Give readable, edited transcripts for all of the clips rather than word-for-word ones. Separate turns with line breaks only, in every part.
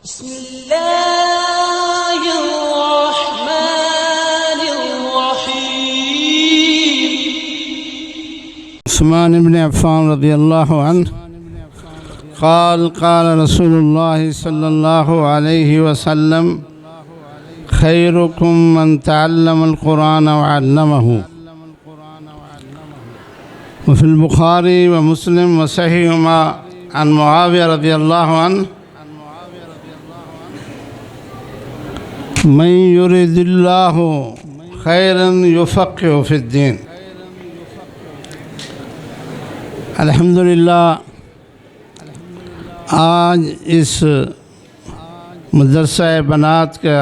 بسم الله الرحمن الرحيم.
عثمان بن عفان رضي الله عنه قال رسول الله صلى الله عليه وسلم خيركم من تعلم القرآن وعلمه. وفي البخاري ومسلم وصحيحهما عن معاوية رضي الله عنه من يريد الله خيرا يفقه في الدين. الحمدللہ آج اس مدرسہ بنات کا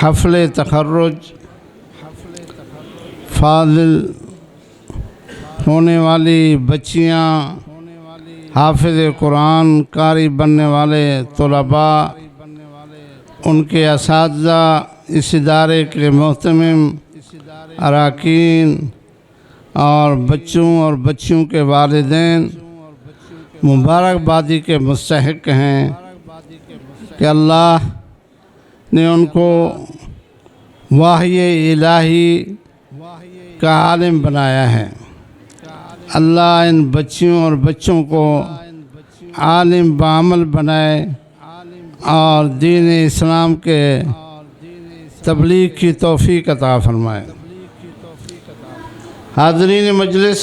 حفل تخرج فاضل ہونے والی بچیاں، حافظ قرآن، قاری بننے والے طلباء، ان کے اساتذہ، اس ادارے کے محتمم اراکین اور بچوں اور بچیوں کے والدین مبارکبادی کے مستحق ہیں کہ اللہ نے ان کو وحی الہی کا عالم بنایا ہے۔ اللہ ان بچیوں اور بچوں کو عالم بعمل بنائے اور دین اسلام کے تبلیغ کی توفیق عطا فرمائے۔ حاضرین مجلس،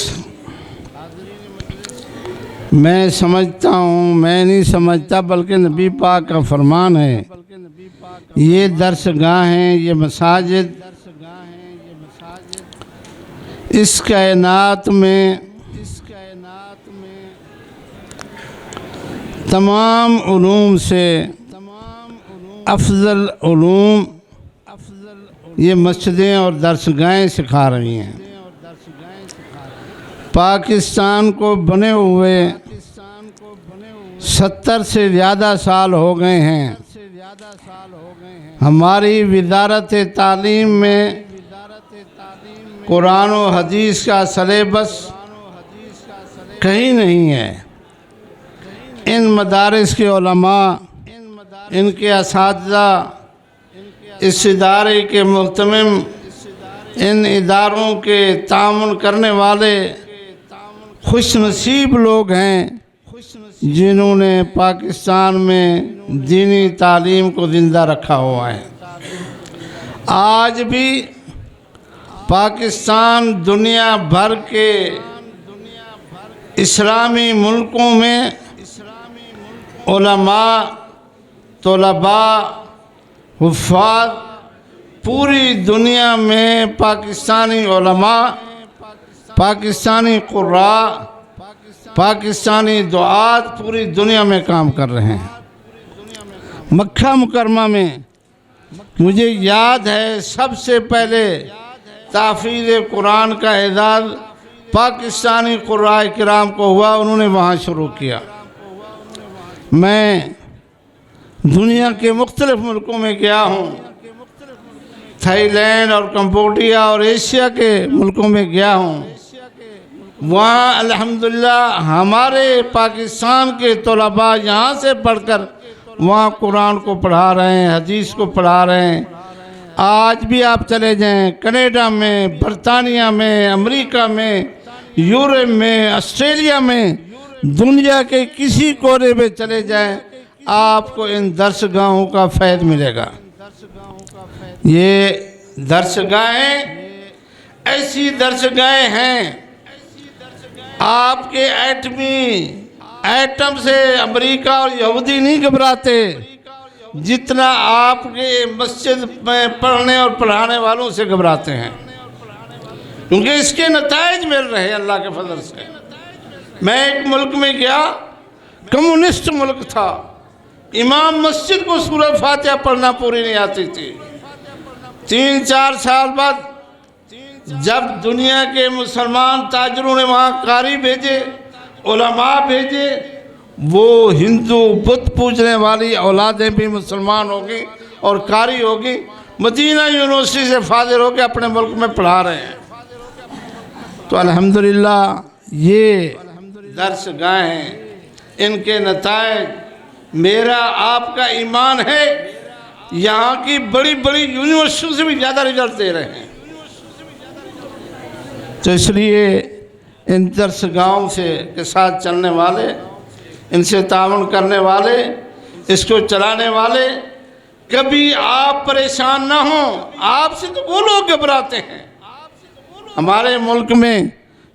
میں سمجھتا ہوں، میں نہیں سمجھتا بلکہ نبی پاک کا فرمان ہے، یہ درس گاہ ہیں، یہ مساجد اس کائنات میں تمام علوم سے افضل علوم یہ مسجدیں اور درسگاہیں سکھا رہی ہیں۔ پاکستان کو بنے ہوئے 70 سے زیادہ سال ہو گئے ہیں۔ ہماری وزارت تعلیم میں قرآن و حدیث کا سلیبس کہیں نہیں ہے۔ ان مدارس کے علماء، ان کے اساتذہ، اس ادارے کے محتمم، ان اداروں کے تعاون کرنے والے خوش نصیب لوگ ہیں جنہوں نے پاکستان میں دینی تعلیم کو زندہ رکھا ہوا ہے۔ آج بھی پاکستان دنیا بھر کے اسلامی ملکوں میں علماء، طلباء، حفاظ، پوری دنیا میں پاکستانی علماء، پاکستانی قراء، پاکستانی دعات پوری دنیا میں کام کر رہے ہیں۔ مکہ مکرمہ میں مجھے یاد ہے سب سے پہلے تحفیظ قرآن کا اعزاز پاکستانی قراء کرام کو ہوا، انہوں نے وہاں شروع کیا۔ میں دنیا کے مختلف ملکوں میں گیا ہوں، تھائی لینڈ اور کمبوڈیا اور ایشیا کے ملکوں میں گیا ہوں۔ وہاں الحمدللہ ہمارے پاکستان کے طلباء یہاں سے پڑھ کر وہاں قرآن کو پڑھا رہے ہیں، حدیث کو پڑھا رہے ہیں۔ آج بھی آپ چلے جائیں کینیڈا میں، برطانیہ میں، امریکہ میں، یورپ میں، آسٹریلیا میں، دنیا کے کسی کونے میں چلے جائیں، آپ کو ان درسگاہوں کا فیض ملے گا۔ یہ درسگاہیں ایسی درسگاہیں ہیں، آپ کے ایٹم سے امریکہ اور یہودی نہیں گھبراتے جتنا آپ کے مسجد میں پڑھنے اور پڑھانے والوں سے گھبراتے ہیں، کیونکہ اس کے نتائج مل رہے ہیں اللہ کے فضل سے۔ میں ایک ملک میں گیا، کمیونسٹ ملک تھا، امام مسجد کو سورہ فاتحہ پڑھنا پوری نہیں آتی تھی۔ 3-4 سال بعد جب دنیا کے مسلمان تاجروں نے وہاں قاری بھیجے، علماء بھیجے، وہ ہندو بت پوجنے والی اولادیں بھی مسلمان ہوگی اور قاری ہوگی، مدینہ یونیورسٹی سے فارغ ہو کے اپنے ملک میں پڑھا رہے ہیں۔ تو الحمدللہ یہ درس گاہیں، ان کے نتائج میرا آپ کا ایمان ہے یہاں کی بڑی بڑی یونیورسٹیوں سے بھی زیادہ رزلٹ دے رہے ہیں۔ تو اس لیے ان درسگاہوں کے ساتھ چلنے والے، ان سے تعاون کرنے والے، اس کو چلانے والے، کبھی آپ پریشان نہ ہوں۔ آپ سے تو وہ لوگ گھبراتے ہیں۔ ہمارے ملک میں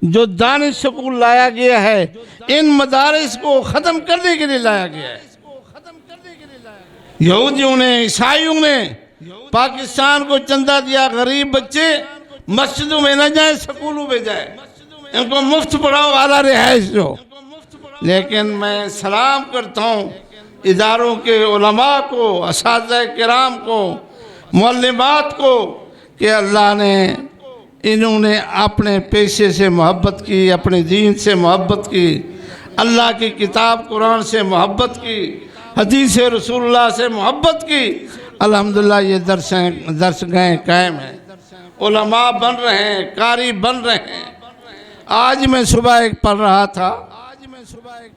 جو دانش سکول لایا گیا ہے، ان مدارس کو ختم کرنے کے لیے لایا گیا ہے۔ یہودیوں نے، عیسائیوں نے پاکستان کو چندہ دیا، غریب بچے مسجدوں میں نہ جائیں، سکولوں میں جائیں، ان کو مفت پڑھاؤ، اعلیٰ رہائش دو۔ لیکن میں سلام کرتا ہوں اداروں کے علماء کو، اساتذہ کرام کو، معلمات کو، کہ اللہ نے انہوں نے اپنے پیشے سے محبت کی، اپنے دین سے محبت کی، اللہ کی کتاب قرآن سے محبت کی، حدیث رسول اللہ سے محبت کی۔ الحمدللہ یہ درسگاہیں قائم ہیں، علماء بن رہے ہیں، قاری بن رہے ہیں۔ آج میں صبح ایک پڑھ رہا تھا،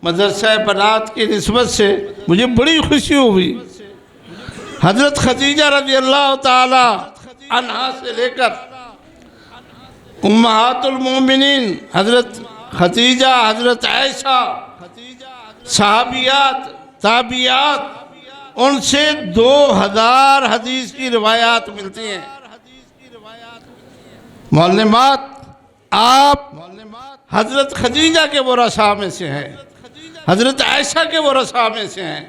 مدرسہ بنات کی نسبت سے مجھے بڑی خوشی ہوئی۔ حضرت خدیجہ رضی اللہ تعالی عنہا سے لے کر امہات المومنین حضرت خدیجہ، حضرت عائشہ، صحابیات، تابعیات، ان سے 2000 حدیث کی روایات ملتی ہیں۔ معلمات، آپ حضرت خدیجہ کے ورثاء میں سے ہیں، حضرت عائشہ کے ورثاء میں سے ہیں،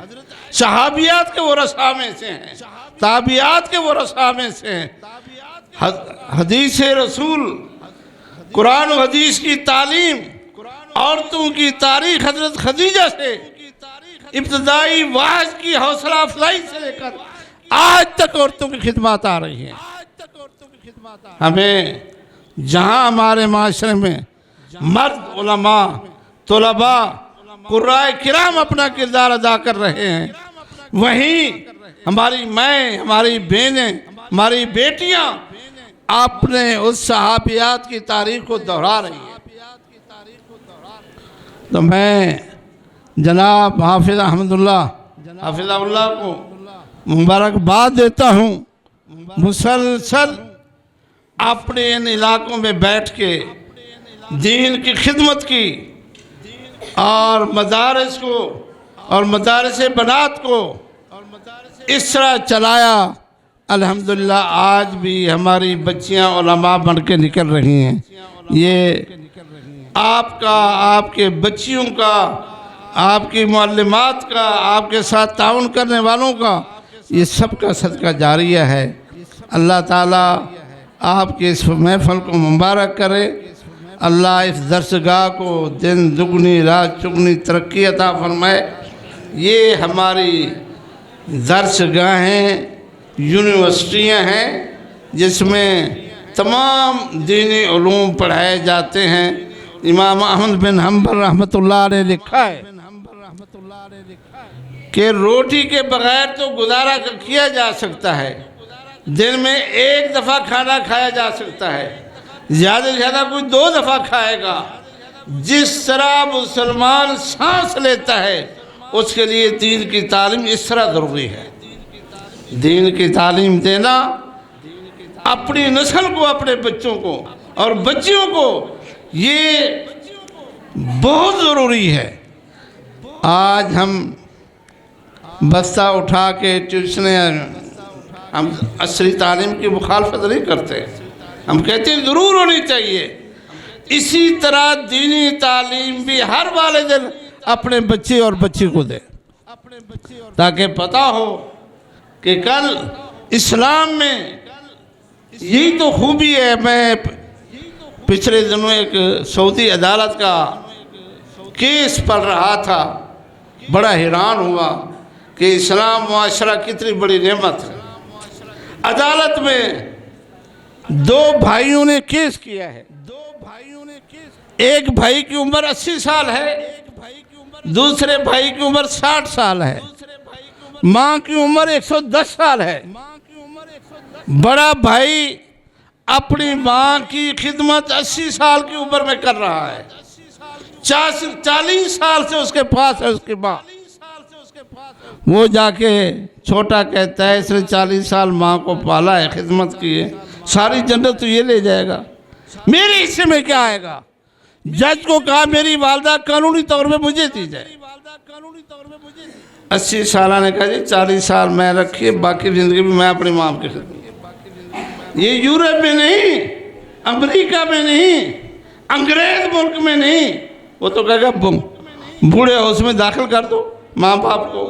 صحابیات کے ورثاء میں سے ہیں، تابعیات کے ورثاء میں سے ہیں۔ حدیث رسول، قرآن و حدیث کی تعلیم، عورتوں کی تاریخ حضرت خدیجہ سے ابتدائی واعظ کی حوصلہ افزائی سے لے کر آج تک عورتوں کی خدمات آ رہی ہیں۔ ہمیں جہاں ہمارے معاشرے میں مرد علماء، طلباء، قرائے کرام اپنا کردار ادا کر رہے ہیں، وہیں ہماری مائیں، ہماری بہنیں، ہماری بیٹیاں اپنے اس صحابیات کی تاریخ کو دہرا رہی ہیں۔ تو میں جناب حافظ احمد اللہ حافظ اللہ کو مبارکباد دیتا ہوں۔ مسلسل اپنے ان علاقوں میں بیٹھ کے دین کی خدمت کی اور مدارس کو اور مدارس بنات کو اس طرح چلایا۔ الحمدللہ آج بھی ہماری بچیاں علماء بن کے نکل رہی ہیں۔ یہ آپ کا، آپ کے بچیوں کا، آپ کی معلمات کا، آپ کے ساتھ تعاون کرنے والوں کا، یہ سب کا صدقہ جاریہ ہے۔ اللہ تعالیٰ آپ کے اس محفل کو مبارک کرے۔ اللہ اس درسگاہ کو دن دگنی رات چگنی ترقی عطا فرمائے۔ یہ ہماری درسگاہیں یونیورسٹیاں ہیں جس میں تمام دینی علوم پڑھائے جاتے ہیں۔ امام احمد بن حنبل رحمۃ اللہ نے لکھا ہے کہ روٹی کے بغیر تو گزارا کیا جا سکتا ہے، دن میں ایک دفعہ کھانا کھایا جا سکتا ہے، زیادہ سے زیادہ کوئی 2 دفعہ کھائے گا۔ جس طرح مسلمان سانس لیتا ہے اس کے لیے دین کی تعلیم اس طرح ضروری ہے۔ دین کی تعلیم دینا اپنی نسل کو، اپنے بچوں کو اور بچیوں کو، یہ بہت ضروری ہے۔ آج ہم بستہ اٹھا کے ٹیوشنیں، ہم عصری تعلیم کی مخالفت نہیں کرتے، ہم کہتے ہیں ضرور ہونی چاہیے۔ اسی طرح دینی تعلیم بھی ہر والدین اپنے بچے اور بچی کو دے، تاکہ پتہ ہو کہ کل اسلام میں یہی تو خوبی ہے۔ میں پچھلے دنوں ایک سعودی عدالت کا کیس پڑھ رہا تھا، بڑا حیران ہوا کہ اسلام معاشرہ کتنی بڑی نعمت ہے۔ عدالت میں 2 بھائیوں نے کیس کیا ہے۔ ایک بھائی کی عمر 80 سال ہے، دوسرے بھائی کی عمر 60 سال ہے، ماں کی عمر 110 سال ہے۔ بڑا بھائی اپنی ماں کی خدمت 80 سال کی عمر میں کر رہا ہے، 40 سال سے اس کے پاس ہے اس کی ماں۔ وہ جا کے چھوٹا کہتا ہے اس نے 40 سال ماں کو پالا ہے، خدمت کی ہے، ساری جنت تو یہ لے جائے گا، میرے حصے میں کیا آئے گا؟ جج کو کہا میری والدہ قانونی طور پہ مجھے دی جائے۔ 80 سالہ نے کہا جی 40 سال میں رکھیے، باقی زندگی بھی میں اپنی ماں کی خدمت۔ یہ یورپ میں نہیں، امریکہ میں نہیں، انگریز ملک میں نہیں، وہ تو کہے گا بوڑھے ہاؤس میں داخل کر دو ماں باپ کو۔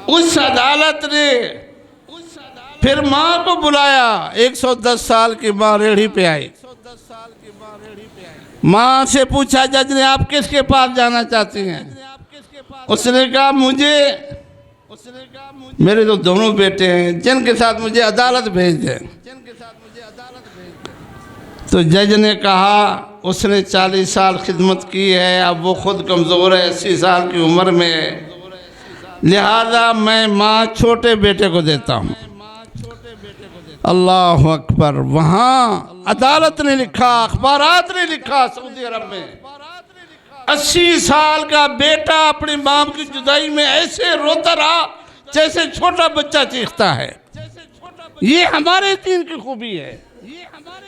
اس عدالت نے پھر ماں کو بلایا، 110 سال کی ماں ریڑھی پہ آئی، ماں سے پوچھا جج نے آپ کس کے پاس جانا چاہتی ہیں؟ اس نے کہا میرے تو دونوں بیٹے ہیں جن کے ساتھ مجھے عدالت بھیج دیں۔ تو جج نے کہا اس نے 40 سال خدمت کی ہے، اب وہ خود کمزور ہے، 80 سال کی عمر میں ہے، لہذا میں ماں چھوٹے بیٹے کو دیتا ہوں۔ اللہ اکبر! وہاں عدالت نے لکھا، اخبارات نے لکھا، سعودی عرب میں 80 سال کا بیٹا اپنی ماں کی جدائی میں ایسے روتا رہا جیسے چھوٹا بچہ چیختا ہے۔ یہ ہمارے دین کی خوبی ہے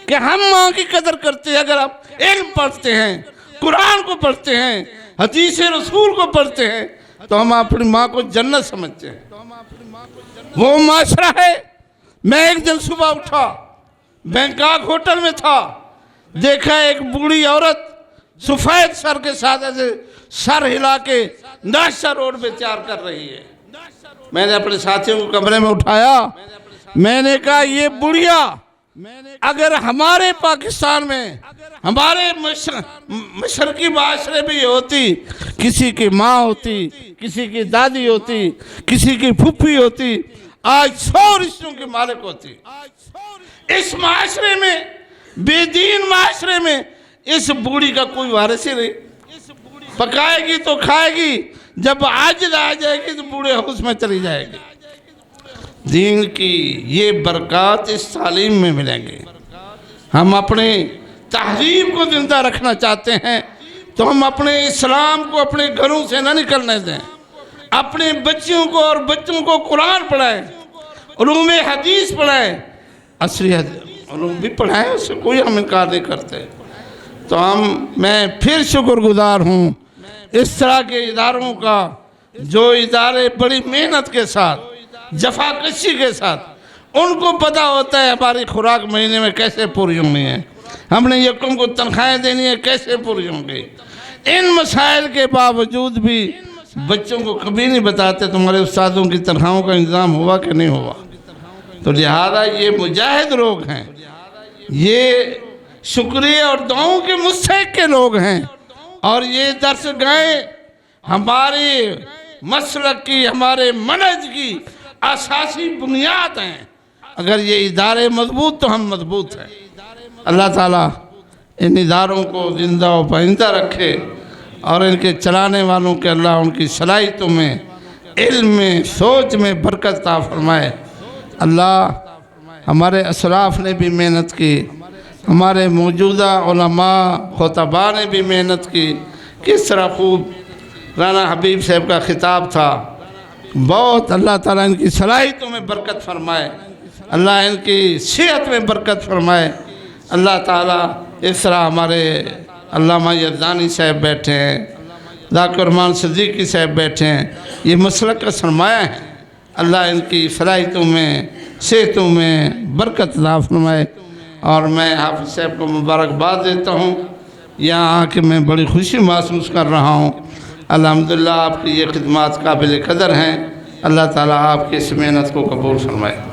کہ ہم ماں کی قدر کرتے ہیں۔ اگر آپ علم پڑھتے ہیں، قرآن کو پڑھتے ہیں، حدیث رسول کو پڑھتے ہیں، تو ہم اپنی ماں کو جنت سمجھتے ہیں۔ وہ معاشرہ ہے۔ میں ایک دن صبح اٹھا، بینکاک ہوٹل میں تھا، دیکھا ایک بوڑھی عورت سفید سر کے ساتھ ایسے سر ہلا کے ناشتہ روڈ پہ تیار کر رہی ہے۔ میں نے اپنے ساتھیوں کو کمرے میں اٹھایا، میں نے کہا یہ بڑھیا اگر ہمارے پاکستان میں ہمارے مشرقی معاشرے میں یہ ہوتی، کسی کی ماں ہوتی، کسی کی دادی ہوتی، کسی کی پھوپھی ہوتی، آج 100 رشتوں کی مالک ہوتی۔ اس معاشرے میں، بے دین معاشرے میں، اس بوڑھی کا کوئی وارث ہی نہیں، پکائے گی تو کھائے گی، جب عاجز آ جائے گی تو بوڑھے ہاؤس میں چلی جائے گی۔ دین کی یہ برکات اس تعلیم میں ملیں گے۔ ہم اپنے تہذیب کو زندہ رکھنا چاہتے ہیں تو ہم اپنے اسلام کو اپنے گھروں سے نہ نکلنے دیں۔ اپنے بچوں کو اور بچوں کو قرآن پڑھائیں، علوم حدیث پڑھائیں، عصری علوم بھی پڑھائیں، اس سے کوئی ہم انکار نہیں کرتے۔ تو میں پھر شکر گزار ہوں اس طرح کے اداروں کا، جو ادارے بڑی محنت کے ساتھ، جفا کشی کے ساتھ، ان کو پتہ ہوتا ہے ہماری خوراک مہینے میں کیسے پوری ہونی ہے، ہم نے یکم کو تنخواہیں دینی ہے کیسے پوری ہوں گی۔ ان مسائل کے باوجود بھی بچوں کو کبھی نہیں بتاتے تمہارے استادوں کی تنخواہوں کا انتظام ہوا کہ نہیں ہوا۔ تو لہذا یہ مجاہد لوگ ہیں، یہ شکریہ اور دعاؤں کے مستحق کے لوگ ہیں، اور یہ درس گاہیں ہمارے مسلک کی، ہمارے منہج کی اساسی بنیاد ہیں۔ اگر یہ ادارے مضبوط تو ہم مضبوط ہیں۔ اللہ تعالیٰ ان اداروں کو زندہ و پائندہ رکھے، اور ان کے چلانے والوں کے اللہ ان کی صلاحیتوں میں، علم میں، سوچ میں برکت عطا فرمائے۔ اللہ ہمارے اسلاف نے بھی محنت کی، ہمارے موجودہ علماء خطباء نے بھی محنت کی۔ کس طرح خوب رانا حبیب صاحب کا خطاب تھا، بہت اللہ تعالیٰ ان کی صلاحیتوں میں برکت فرمائے، اللہ ان کی صحت میں برکت فرمائے۔ اللہ تعالیٰ اس طرح ہمارے علامہ یزدانی صاحب بیٹھے ہیں، ذاکر رحمان صدیقی صاحب بیٹھے ہیں، یہ مسلک کا سرمایہ ہے۔ اللہ ان کی صلاحیتوں میں، صحتوں میں برکت عطا فرمائے۔ اور میں حافظ صاحب کو مبارکباد دیتا ہوں، یہاں آ کے میں بڑی خوشی محسوس کر رہا ہوں۔ الحمدللہ آپ کی یہ خدمات قابل قدر ہیں۔ اللہ تعالیٰ آپ کی اس محنت کو قبول فرمائے۔